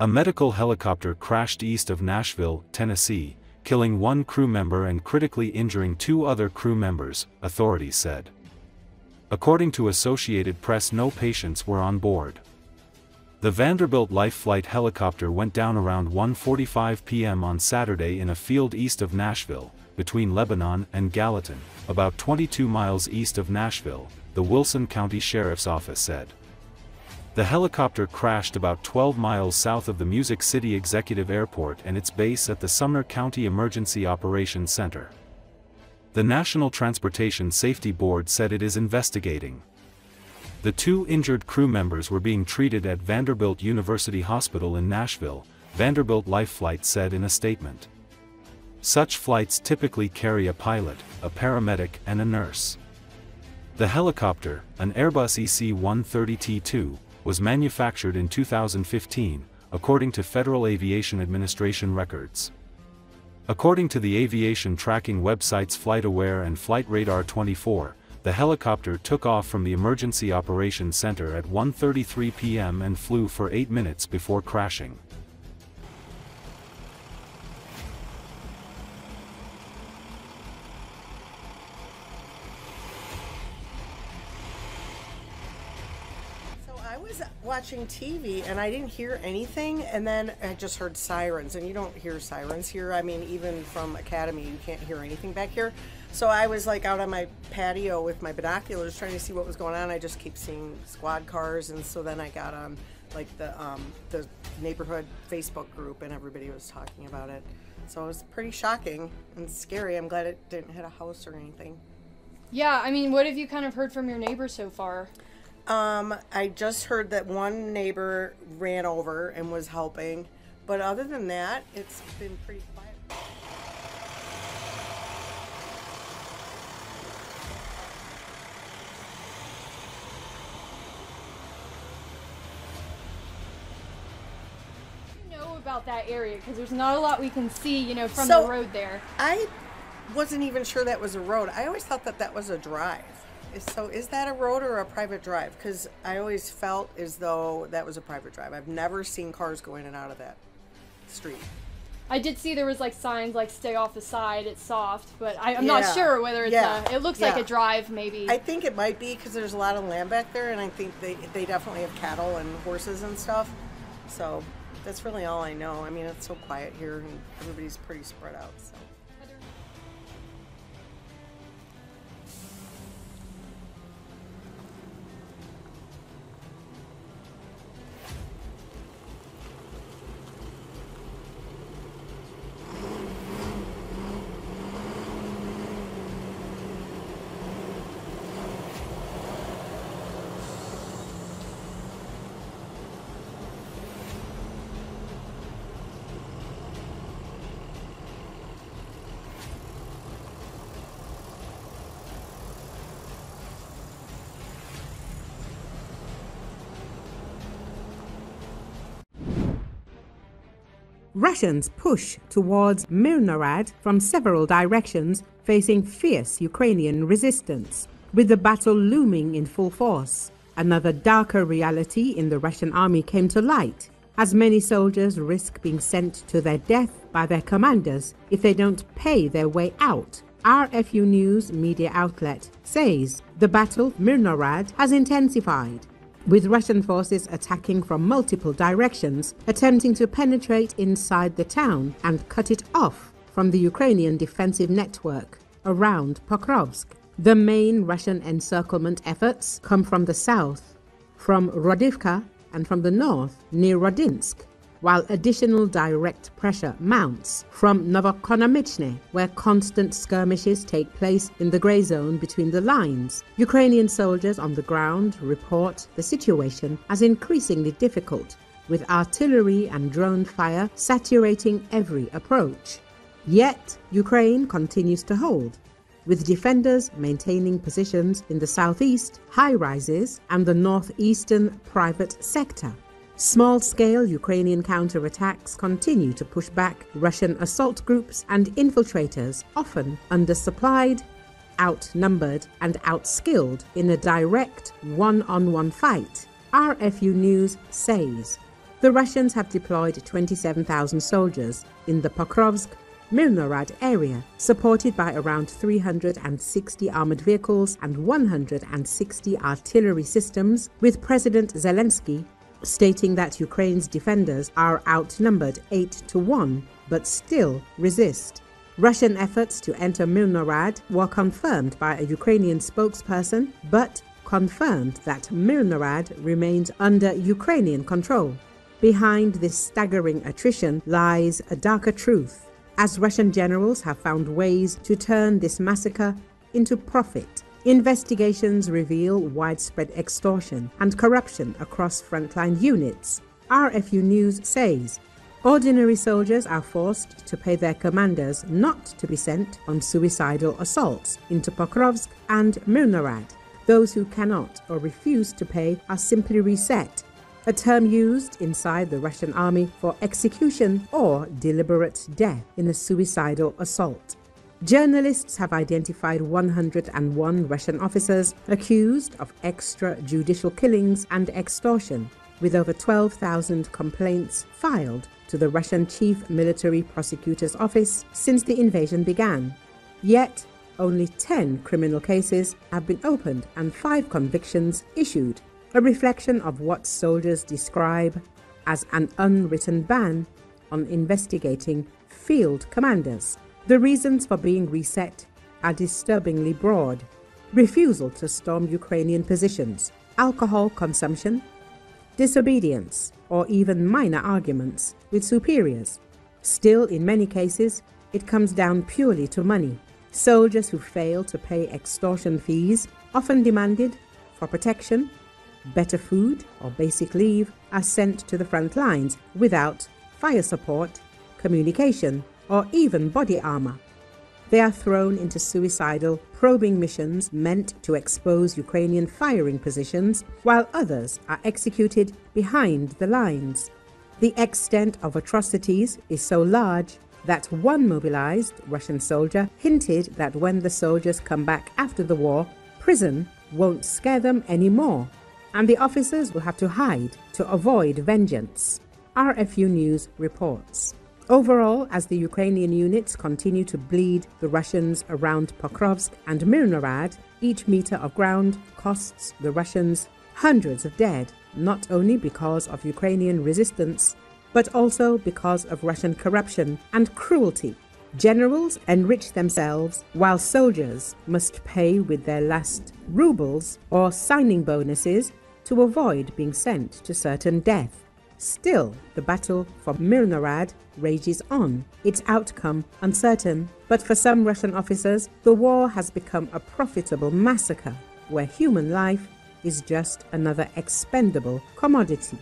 A medical helicopter crashed east of Nashville, Tennessee, killing one crew member and critically injuring two other crew members, authorities said. According to Associated Press, no patients were on board. The Vanderbilt LifeFlight helicopter went down around 1:45 p.m. on Saturday in a field east of Nashville, between Lebanon and Gallatin, about 22 miles east of Nashville, the Wilson County Sheriff's Office said. The helicopter crashed about 12 miles south of the Music City Executive Airport and its base at the Sumner County Emergency Operations Center. The National Transportation Safety Board said it is investigating. The two injured crew members were being treated at Vanderbilt University Hospital in Nashville, Vanderbilt LifeFlight said in a statement. Such flights typically carry a pilot, a paramedic and a nurse. The helicopter, an Airbus EC-130T2, was manufactured in 2015, according to Federal Aviation Administration records. According to the aviation tracking websites FlightAware and FlightRadar24, the helicopter took off from the Emergency Operations Center at 1:33 p.m. and flew for 8 minutes before crashing. I was watching TV and I didn't hear anything, and then I just heard sirens, and you don't hear sirens here. I mean, even from Academy, you can't hear anything back here. So I was like out on my patio with my binoculars trying to see what was going on. I just keep seeing squad cars, and so then I got on like the neighborhood Facebook group, and everybody was talking about it. So it was pretty shocking and scary. I'm glad it didn't hit a house or anything. Yeah, I mean, what have you kind of heard from your neighbors so far? I just heard that one neighbor ran over and was helping, but other than that, it's been pretty quiet. You know about that area, because there's not a lot we can see, you know, from the road there. I wasn't even sure that was a road. I always thought that that was a drive. So is that a road or a private drive? Because I always felt as though that was a private drive. I've never seen cars go in and out of that street. I did see there was like signs like stay off the side, it's soft, but I'm not sure whether it's it looks like a drive maybe. I think it might be because there's a lot of land back there, and I think they definitely have cattle and horses and stuff. So that's really all I know. I mean, it's so quiet here and everybody's pretty spread out. So. Russians push towards Mirnorad from several directions, facing fierce Ukrainian resistance, with the battle looming in full force. Another darker reality in the Russian army came to light, as many soldiers risk being sent to their death by their commanders if they don't pay their way out. RFU News media outlet says the battle of Mirnorad has intensified, with Russian forces attacking from multiple directions, attempting to penetrate inside the town and cut it off from the Ukrainian defensive network around Pokrovsk. The main Russian encirclement efforts come from the south, from Rodivka, and from the north near Rodinsk, while additional direct pressure mounts from Novokonomichne, where constant skirmishes take place in the grey zone between the lines. Ukrainian soldiers on the ground report the situation as increasingly difficult, with artillery and drone fire saturating every approach. Yet, Ukraine continues to hold, with defenders maintaining positions in the southeast, high-rises, and the northeastern private sector. Small-scale Ukrainian counterattacks continue to push back Russian assault groups and infiltrators, often undersupplied, outnumbered, and outskilled in a direct one-on-one fight, RFU News says. The Russians have deployed 27,000 soldiers in the Pokrovsk-Milnorad area, supported by around 360 armored vehicles and 160 artillery systems, with President Zelensky stating that Ukraine's defenders are outnumbered 8-1, but still resist. Russian efforts to enter Milnorad were confirmed by a Ukrainian spokesperson, but confirmed that Milnorad remains under Ukrainian control. Behind this staggering attrition lies a darker truth, as Russian generals have found ways to turn this massacre into profit. Investigations reveal widespread extortion and corruption across frontline units. RFU News says, ordinary soldiers are forced to pay their commanders not to be sent on suicidal assaults into Pokrovsk and Milnorad. Those who cannot or refuse to pay are simply reset, a term used inside the Russian army for execution or deliberate death in a suicidal assault. Journalists have identified 101 Russian officers accused of extrajudicial killings and extortion, with over 12,000 complaints filed to the Russian Chief Military Prosecutor's Office since the invasion began. Yet, only 10 criminal cases have been opened and 5 convictions issued, a reflection of what soldiers describe as an unwritten ban on investigating field commanders. The reasons for being reset are disturbingly broad: refusal to storm Ukrainian positions, alcohol consumption, disobedience, or even minor arguments with superiors. Still, in many cases, it comes down purely to money. Soldiers who fail to pay extortion fees, often demanded for protection, better food, or basic leave, are sent to the front lines without fire support, communication, or even body armor. They are thrown into suicidal probing missions meant to expose Ukrainian firing positions, while others are executed behind the lines. The extent of atrocities is so large that one mobilized Russian soldier hinted that when the soldiers come back after the war, prison won't scare them anymore, and the officers will have to hide to avoid vengeance. RFU News reports. Overall, as the Ukrainian units continue to bleed the Russians around Pokrovsk and Milnorad, each meter of ground costs the Russians hundreds of dead, not only because of Ukrainian resistance, but also because of Russian corruption and cruelty. Generals enrich themselves while soldiers must pay with their last rubles or signing bonuses to avoid being sent to certain death. Still, the battle for Milnorad rages on, its outcome uncertain, but for some Russian officers, the war has become a profitable massacre where human life is just another expendable commodity.